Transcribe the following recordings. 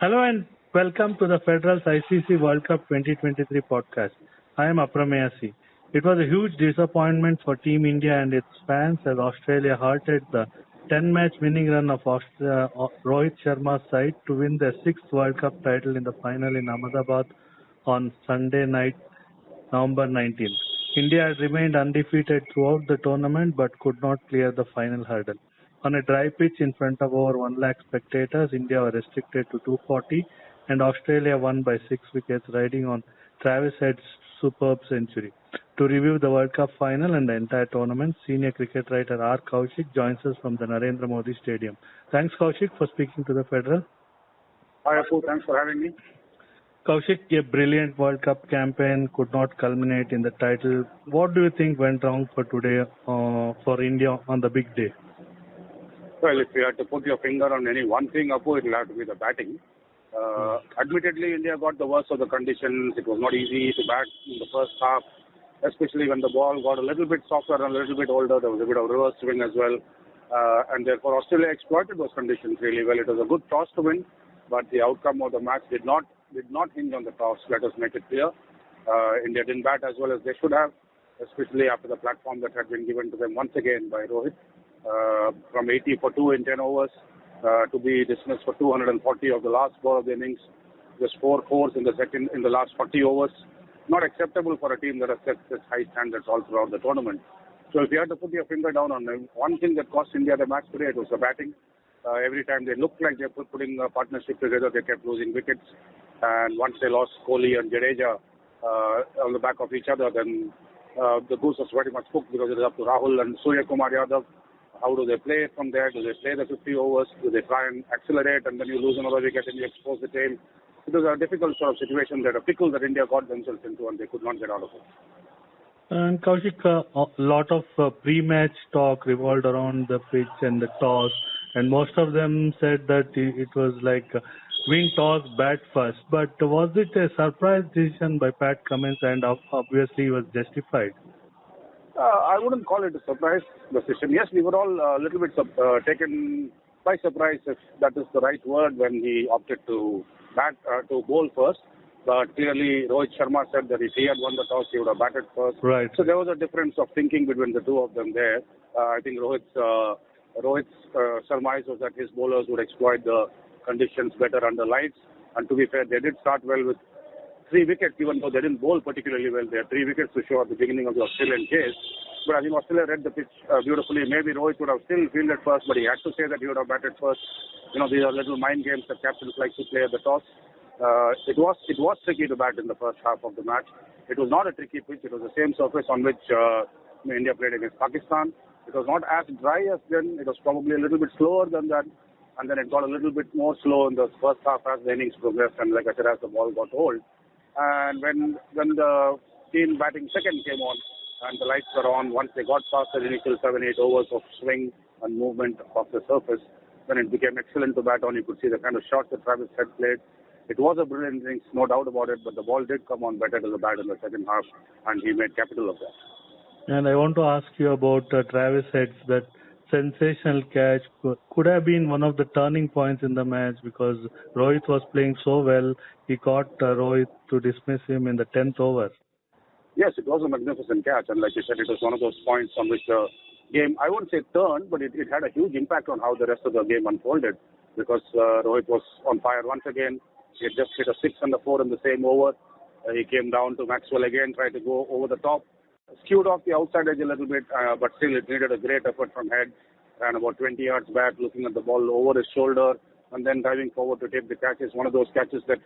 Hello and welcome to the Federal's ICC World Cup 2023 podcast. I am Aprameya. It was a huge disappointment for Team India and its fans as Australia halted the 10-match winning run of Rohit Sharma's side to win their sixth World Cup title in the final in Ahmedabad on Sunday night, November 19th. India had remained undefeated throughout the tournament but could not clear the final hurdle. On a dry pitch in front of over 1 lakh spectators, India were restricted to 240 and Australia won by 6 wickets, riding on Travis Head's superb century. To review the World Cup final and the entire tournament, senior cricket writer R Kaushik joins us from the Narendra Modi Stadium. Thanks, Kaushik, for speaking to the Federal. Hi, Apu. Thanks for having me. Kaushik, a brilliant World Cup campaign could not culminate in the title. What do you think went wrong for today for India on the big day? Well, if you had to put your finger on any one thing, Apu, it will have to be the batting. Admittedly, India got the worst of the conditions. It was not easy to bat in the first half, especially when the ball got a little bit softer and a little bit older. There was a bit of reverse swing as well. And therefore, Australia exploited those conditions really well. It was a good toss to win, but the outcome of the match did not hinge on the toss. Let us make it clear. India didn't bat as well as they should have, especially after the platform that had been given to them once again by Rohit. From 80 for 2 in 10 overs to be dismissed for 240 of the last ball of the innings. Just 4 fours in the last 40 overs. Not acceptable for a team that has set such high standards all throughout the tournament. So if you had to put your finger down on one thing that cost India the match today, it was the batting. Every time they looked like they were putting a partnership together, they kept losing wickets. And once they lost Kohli and Jadeja on the back of each other, then the goose was very much cooked because it was up to Rahul and Surya Kumar Yadav. How do they play from there? Do they play the 50 overs? Do they try and accelerate and then you lose another wicket and you expose the tail? It was a difficult sort of situation, a pickle that India got themselves into and they could not get out of it. And Kaushik, a lot of pre-match talk revolved around the pitch and the toss, and most of them said that it was like win toss, bat first. But was it a surprise decision by Pat Cummins, and obviously it was justified? I wouldn't call it a surprise decision. Yes, we were all a little bit taken by surprise, if that is the right word, when he opted to bowl first. But clearly, Rohit Sharma said that if he had won the toss, he would have batted first. Right. So there was a difference of thinking between the two of them there. I think Rohit's surmise was that his bowlers would exploit the conditions better under lights. And to be fair, they did start well with 3 wickets, even though they didn't bowl particularly well. They had 3 wickets to show at the beginning of the Australian chase. But I think Australia read the pitch beautifully. Maybe Rohit would have still fielded first, but he had to say that he would have batted first. You know, these are little mind games that captains like to play at the toss. It was tricky to bat in the first half of the match. It was not a tricky pitch. It was the same surface on which India played against Pakistan. It was not as dry as then. It was probably a little bit slower than that. And then it got a little bit more slow in the first half as the innings progressed and, like I said, as the ball got old. And when the team batting second came on and the lights were on, once they got past the initial 7-8 overs of swing and movement of the surface, then it became excellent to bat on. You could see the kind of shots that Travis had played. It was a brilliant innings, no doubt about it, but the ball did come on better to the bat in the second half, and he made capital of that. And I want to ask you about Travis Head's that sensational catch could have been one of the turning points in the match because Rohit was playing so well. He caught Rohit to dismiss him in the 10th over. Yes, it was a magnificent catch, and like you said, it was one of those points on which the game, I wouldn't say turned, but it had a huge impact on how the rest of the game unfolded because Rohit was on fire once again. He had just hit a 6 and a 4 in the same over. He came down to Maxwell again, tried to go over the top. Skewed off the outside edge a little bit, but still it needed a great effort from Head. Ran about 20 yards back, looking at the ball over his shoulder, and then diving forward to take the catch. It's one of those catches that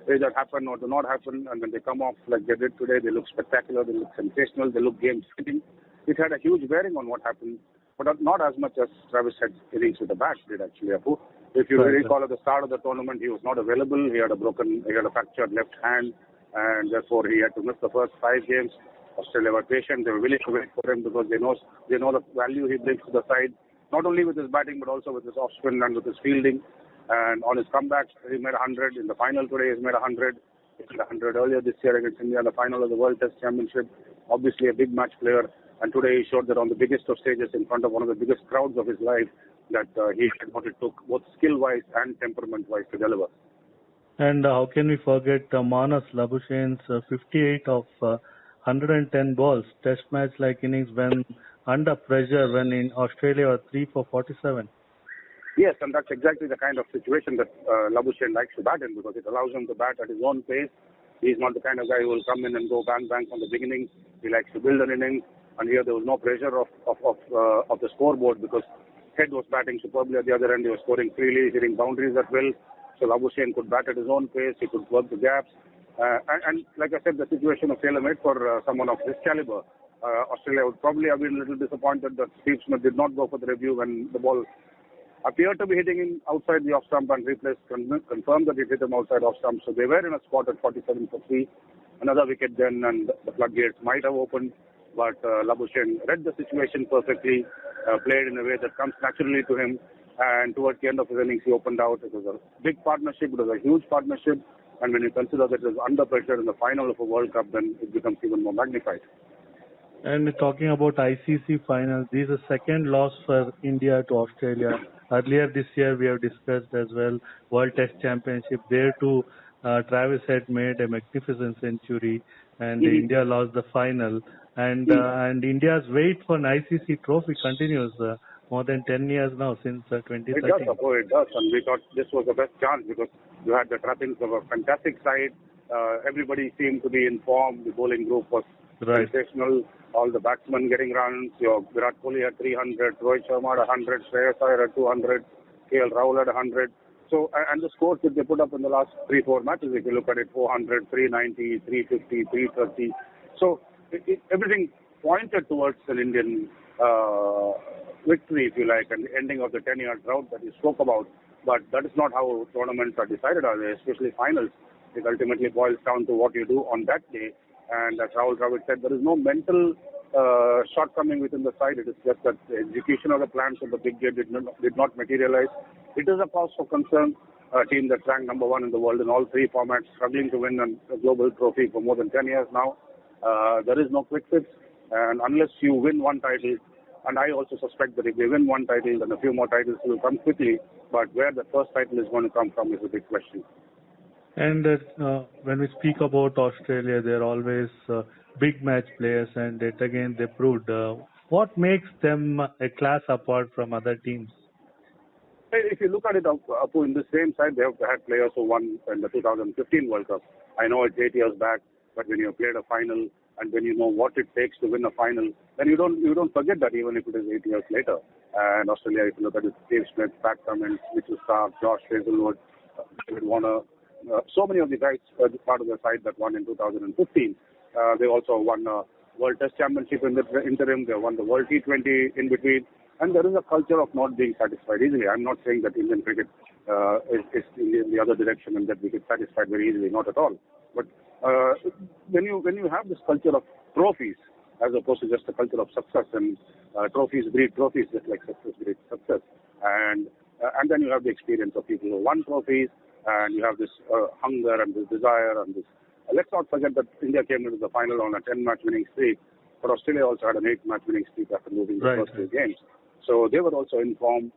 either happen or do not happen, and when they come off like they did today, they look spectacular, they look sensational, they look game-setting. It had a huge bearing on what happened, but not as much as Travis Head's innings with the bat did actually, Apu. If you recall at the start of the tournament, he was not available. He had a fractured left hand, and therefore he had to miss the first 5 games. Australia were patient. They were willing to wait for him because they know the value he brings to the side, not only with his batting but also with his off-spin and with his fielding. And on his comeback, he made 100. In the final today, he's made 100. He made 100 earlier this year against India in the final of the World Test Championship. Obviously a big match player. And today he showed that on the biggest of stages in front of one of the biggest crowds of his life that he had what it took, both skill-wise and temperament-wise, to deliver. And how can we forget Manas Labuschagn's 58 of 110 balls test match like innings when under pressure when in Australia were 3 for 47? Yes, and that's exactly the kind of situation that Labuschagne likes to bat in, because it allows him to bat at his own pace. He's not the kind of guy who will come in and go bang bang from the beginning. He likes to build an innings, and here there was no pressure of the scoreboard, because Head was batting superbly at the other end. He was scoring freely, hitting boundaries at will. So Labuschagne could bat at his own pace. He could work the gaps. And like I said, the situation was tailor-made for someone of his caliber. Australia would probably have been a little disappointed that Steve Smith did not go for the review when the ball appeared to be hitting him outside the off stump, and replays confirmed that it hit him outside off stump. So they were in a spot at 47 for 3. Another wicket then, and the floodgates might have opened. But Labuschagne read the situation perfectly, played in a way that comes naturally to him. And towards the end of his innings, he opened out. It was a big partnership. It was a huge partnership. And when you consider that it was under pressure in the final of a World Cup, then it becomes even more magnified. And talking about ICC finals, this is the second loss for India to Australia. Earlier this year, we have discussed as well World Test Championship. There too, Travis had made a magnificent century, and India lost the final. And India's wait for an ICC trophy continues more than 10 years now, since 2013. It does, it does. And we thought this was the best chance, because you had the trappings of a fantastic side. Everybody seemed to be in form. The bowling group was sensational. All the batsmen getting runs. Your Virat Kohli had 300, Rohit Sharma had 100, Shreyas Iyer had 200, KL Rahul had 100. So, and the scores that they put up in the last 3-4 matches, if you look at it, 400, 390, 350, 330. So, everything pointed towards an Indian victory, if you like, and the ending of the 10-year drought that you spoke about. But that is not how tournaments are decided, are they? Especially finals. It ultimately boils down to what you do on that day. And as Rahul Dravid said, there is no mental shortcoming within the side. It is just that the execution of the plans of the big game did not materialize. It is a cause for concern. A team that's ranked number 1 in the world in all 3 formats, struggling to win a global trophy for more than 10 years now. There is no quick fix. And unless you win one title, and I also suspect that if they win one title, then a few more titles will come quickly. But where the first title is going to come from is a big question. And when we speak about Australia, they're always big match players, and it again they proved. What makes them a class apart from other teams? If you look at it, Apu, in the same side, they have had players who won in the 2015 World Cup. I know it's 8 years back, but when you played a final and when you know what it takes to win a final, then you don't forget that even if it is 8 years later. And Australia, if you look at it, Steve Smith, Pat Cummins, Mitchell Starc, Josh Hazlewood, David Warner, so many of the guys part of the side that won in 2015. They also won a World Test Championship in the interim. They won the World T20 in between. And there is a culture of not being satisfied easily. I'm not saying that Indian cricket is in the other direction and that we get satisfied very easily. Not at all. But when you have this culture of trophies as opposed to just a culture of success, and trophies breed trophies just like success breeds success. And then you have the experience of people who won trophies, and you have this hunger and this desire and this. Let's not forget that India came into the final on a 10-match winning streak, but Australia also had an 8-match winning streak after losing the first 2 games. So they were also in form,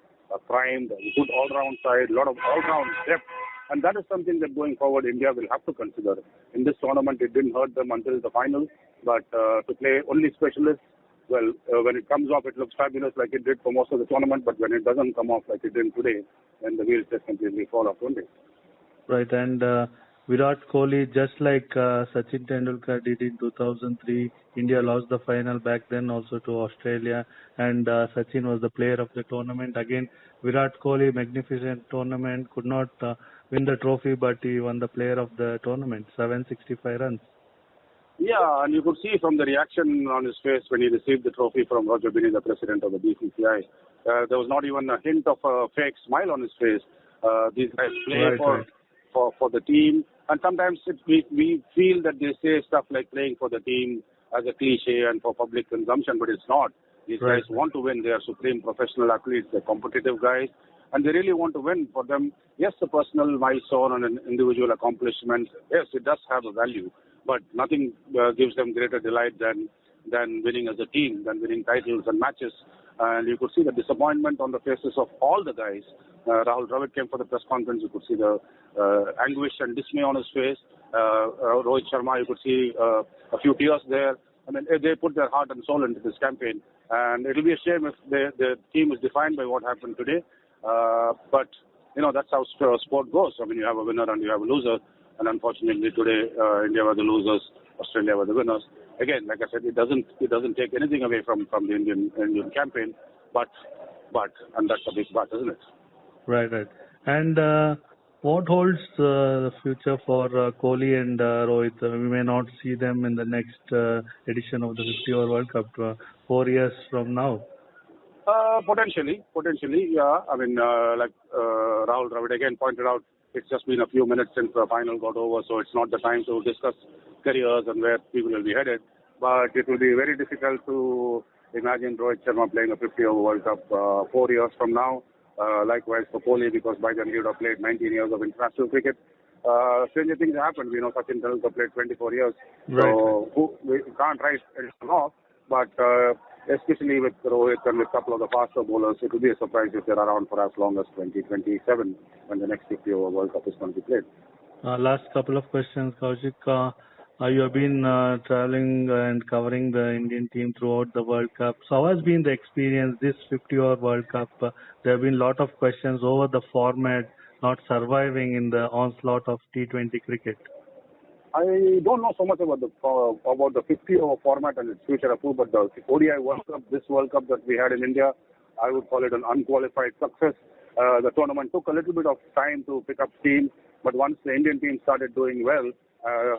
primed, good all-round side, a lot of all-round depth. And that is something that going forward India will have to consider. In this tournament, it didn't hurt them until the final, but to play only specialists, well, when it comes off, it looks fabulous like it did for most of the tournament, but when it doesn't come off like it did today, then the wheels just completely fall off, don't they? Right, and Virat Kohli, just like Sachin Tendulkar did in 2003, India lost the final back then also to Australia, and Sachin was the player of the tournament. Again, Virat Kohli, magnificent tournament, could not win the trophy, but he won the player of the tournament, 765 runs. Yeah, and you could see from the reaction on his face when he received the trophy from Roger Binny, the president of the BCCI, there was not even a hint of a fake smile on his face. These guys play for the team, and sometimes we feel that they say stuff like playing for the team as a cliche and for public consumption, but it's not. These guys want to win. They are supreme professional athletes. They're competitive guys, and they really want to win. For them, yes, the personal milestone and an individual accomplishment, yes, it does have a value, but nothing gives them greater delight than than winning as a team, than winning titles and matches. And you could see the disappointment on the faces of all the guys. Rahul Dravid came for the press conference. You could see the anguish and dismay on his face. Rohit Sharma, you could see a few tears there. I mean, they put their heart and soul into this campaign. And it'll be a shame if the team is defined by what happened today. But, that's how sport goes. I mean, you have a winner and you have a loser. And unfortunately today, India were the losers, Australia were the winners. Again, like I said, it doesn't take anything away from the Indian campaign, but and that's a big but, isn't it? Right. And what holds the future for Kohli and Rohit? We may not see them in the next edition of the 50-over World Cup 4 years from now. Potentially, yeah. I mean, like Rahul Dravid again pointed out, it's just been a few minutes since the final got over, so it's not the time to discuss careers and where people will be headed. But it will be very difficult to imagine Rohit Sharma playing a 50-over World Cup 4 years from now. Likewise for Kohli, because by then he would have played 19 years of international cricket. Stranger things happened. We know Sachin Tendulkar played 24 years. Right. So we can't write anything off. But especially with Rohit and with a couple of the faster bowlers, it will be a surprise if they're around for as long as 2027 when the next 50-over World Cup is going to be played. Last couple of questions, Kaushik. You have been traveling and covering the Indian team throughout the World Cup. So how has been the experience this 50-over World Cup? There have been a lot of questions over the format not surviving in the onslaught of T20 cricket. I don't know so much about the 50-over format and its future, Apu, but the ODI World Cup, this World Cup that we had in India, I would call it an unqualified success. The tournament took a little bit of time to pick up steam, but once the Indian team started doing well,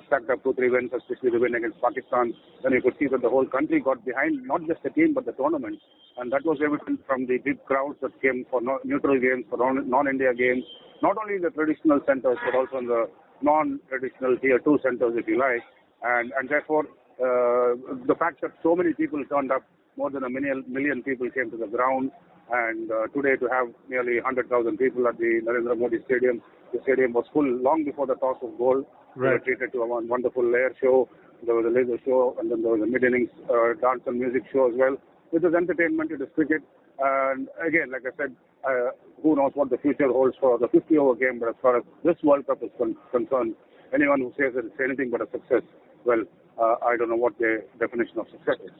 stacked up 2-3 wins, especially the win against Pakistan, then you could see that the whole country got behind not just the team but the tournament. And that was evident from the big crowds that came for neutral games, for non-India games, not only in the traditional centres but also in the non-traditional tier 2 centres, if you like. And therefore, the fact that so many people turned up, more than a million people came to the ground. And today to have nearly 100,000 people at the Narendra Modi Stadium, the stadium was full long before the toss of goal. Right. We were treated to a wonderful air show. There was a laser show, and then there was a mid-innings dance and music show as well. It is entertainment, it is cricket. And again, like I said, who knows what the future holds for the 50-over game, but as far as this World Cup is concerned, anyone who says that it's anything but a success, well, I don't know what their definition of success is.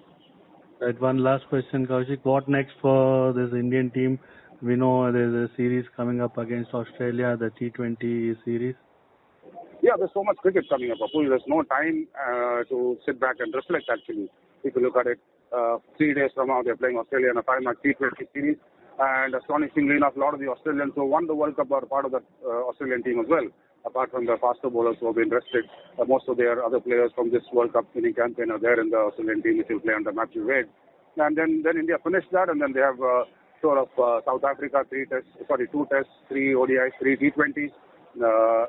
Right, one last question, Kaushik. What next for this Indian team? We know there's a series coming up against Australia, the T20 series. Yeah, there's so much cricket coming up, Apu. There's no time to sit back and reflect, actually. If you look at it, 3 days from now, they're playing Australia in a 5-match T20 series. And astonishingly enough, a lot of the Australians who won the World Cup are part of the Australian team as well. Apart from the faster bowlers who have been rested, most of their other players from this World Cup winning campaign are there in the Australian team, which will play under Matthew Wade. And then India finished that, and then they have South Africa, 2 tests, 3 ODIs, 3 T20s.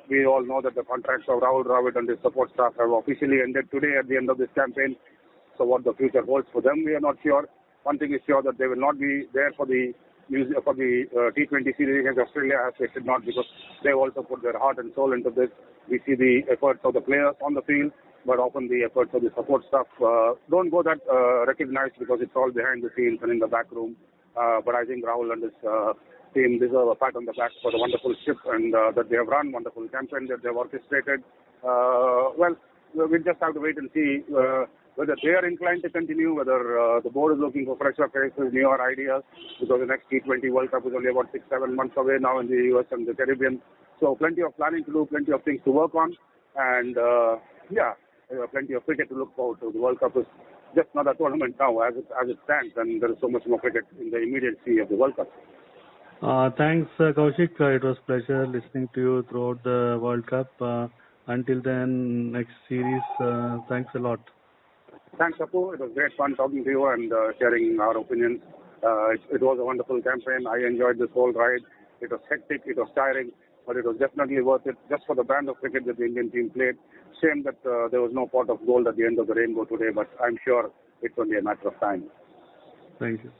We all know that the contracts of Rahul Dravid and his support staff have officially ended today at the end of this campaign. So what the future holds for them, we are not sure. One thing is sure, that they will not be there for the T20 series against Australia, as they should not, because they also put their heart and soul into this. We see the efforts of the players on the field, but often the efforts of the support staff don't go that recognized, because it's all behind the scenes and in the back room. But I think Rahul and his team deserve a pat on the back for the wonderful ship and that they have run, wonderful campaign that they have orchestrated. Well, we'll just have to wait and see whether they are inclined to continue, whether the board is looking for fresher faces, newer ideas, because the next T20 World Cup is only about 6-7 months away now in the US and the Caribbean. So plenty of planning to do, plenty of things to work on, and plenty of cricket to look forward to. The World Cup is just not a tournament now as it stands, and there is so much more cricket in the immediacy of the World Cup. Thanks, Kaushik. It was a pleasure listening to you throughout the World Cup. Until then, next series, thanks a lot. Thanks, Apu. It was great fun talking to you and sharing our opinions. It was a wonderful campaign. I enjoyed this whole ride. It was hectic, it was tiring, but it was definitely worth it just for the brand of cricket that the Indian team played. Shame that there was no pot of gold at the end of the rainbow today, but I'm sure it's only a matter of time. Thank you.